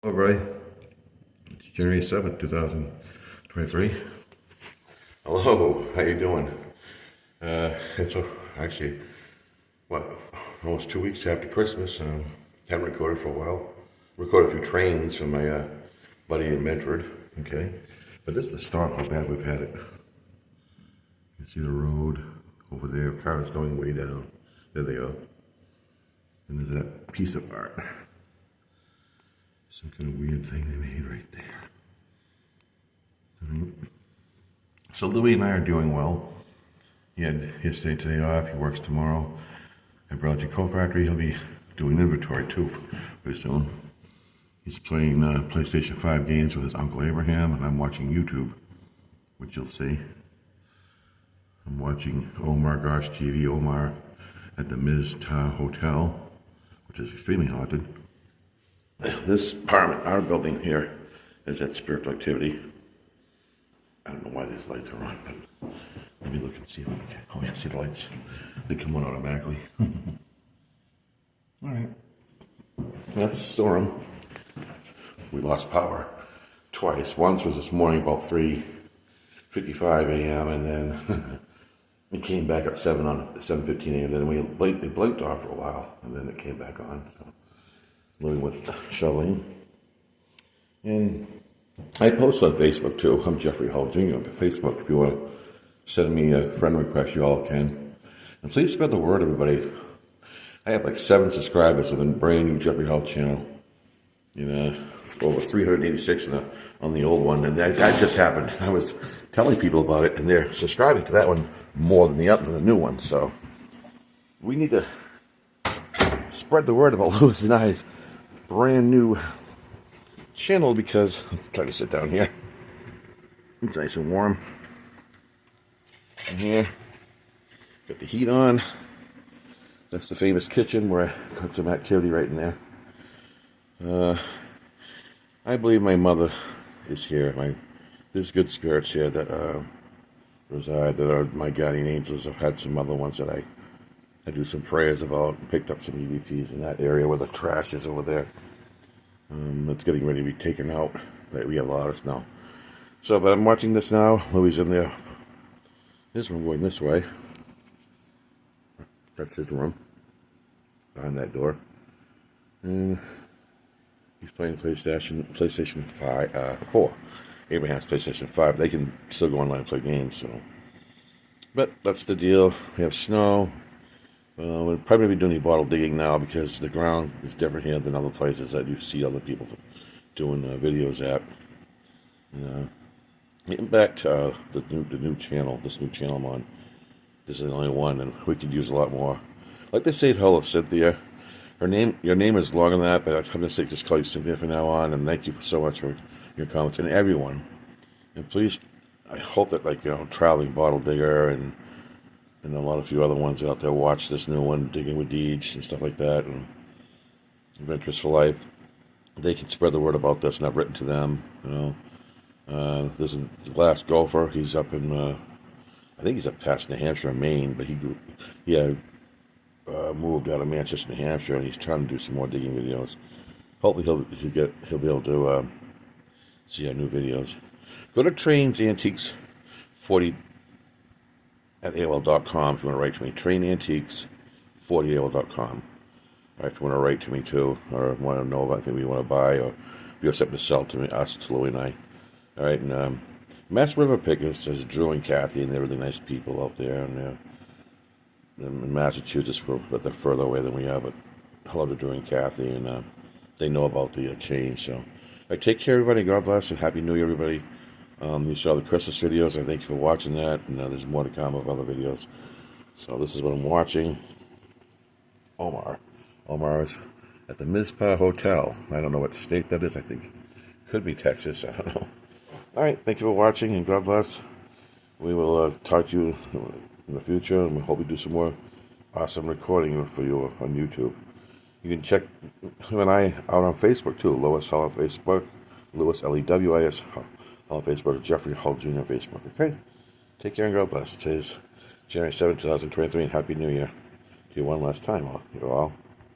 Hello, everybody. It's January 7th, 2023. Hello, how you doing? It's actually, what, almost 2 weeks after Christmas. Haven't recorded for a while. Recorded a few trains from my buddy in Medford, okay? But this is the start how bad we've had it. You see the road over there, cars going way down. There they are. And there's that piece of art. Some kind of weird thing they made right there. So Louie and I are doing well. He had yesterday, today off. He works tomorrow at Biology Co-Factory. He'll be doing inventory too pretty soon. He's playing PlayStation 5 games with his Uncle Abraham, and I'm watching YouTube, which you'll see. I'm watching Omar Gosh TV, Omar at the Mizta Hotel, which is extremely haunted. This apartment, our building here, is at spiritual activity. I don't know why these lights are on, but let me look and see if I can. Oh yeah, see the lights? They come on automatically. Alright. That's the storm. We lost power twice. Once was this morning about 3:55 a.m. and then it came back at 7:15 a.m. Then it blinked off for a while and then it came back on. So Louie went shoveling. And I post on Facebook too. I'm Jeffrey Hall Jr. on Facebook. If you want to send me a friend request, you all can. And please spread the word, everybody. I have like 7 subscribers on the brand new Jeffrey Hall channel. You know, it's over 386 on the old one. And that just happened. I was telling people about it, and they're subscribing to that one more than the new one. So we need to spread the word about Lew and I's brand new channel, because I'm trying to sit down here. It's nice and warm in here. Got the heat on. That's the famous kitchen where I got some activity right in there. I believe my mother is here. There's good spirits here that reside, that are my guardian angels. I've had some other ones that I do some prayers about, and picked up some EVPs in that area where the trash is over there. It's getting ready to be taken out, but we have a lot of snow. So, but I'm watching this now. Louie's in there. His room going this way. That's his room. Behind that door. And he's playing PlayStation 4. Abraham's PlayStation 5. They can still go online and play games, so. But that's the deal. We have snow. We're probably going to be doing bottle digging now because the ground is different here than other places that you see other people doing videos at. Getting back to the new channel, this new channel I'm on. This is the only one, and we could use a lot more. Like they say, hello, Cynthia. Your name is longer than that, but I'm going to just call you Cynthia from now on. And thank you so much for your comments, and everyone. And please, I hope that, like, Traveling Bottle Digger and a lot of few other ones out there watch this new one, Digging with Deej and stuff like that, and Adventures for Life. They can spread the word about this, and I've written to them. This is the last golfer. He's up in, I think he's up past New Hampshire, Maine, but he moved out of Manchester, New Hampshire, and he's trying to do some more digging videos. Hopefully he'll be able to see our new videos. Go to Trains Antiques 40 at AOL.com if you want to write to me. Trainantiques40@AOL.com. All right, if you want to write to me too, or want to know about anything we want to buy, or if you have something to sell to me, us, to Lew and I. All right, and Mass River Pickers is Drew and Kathy, and they're really nice people out there, and in Massachusetts, but they're further away than we are. But hello to Drew and Kathy, and they know about the change. So, all right, take care, everybody. God bless, and Happy New Year, everybody. You saw the Christmas videos. I thank you for watching that, and there's more to come of other videos. So this is what I'm watching. Omar is at the Mizpah Hotel. I don't know what state that is. I think it could be Texas. I don't know. All right, thank you for watching, and God bless. We will talk to you in the future, and we hope we do some more awesome recording for you on YouTube. You can check him and I out on Facebook too. Lewis Hall on Facebook. Lewis, Lewis on Facebook, Jeffrey Hall Jr. on Facebook. Okay? Take care and God bless. Today's January 7, 2023, and Happy New Year to you one last time, you all.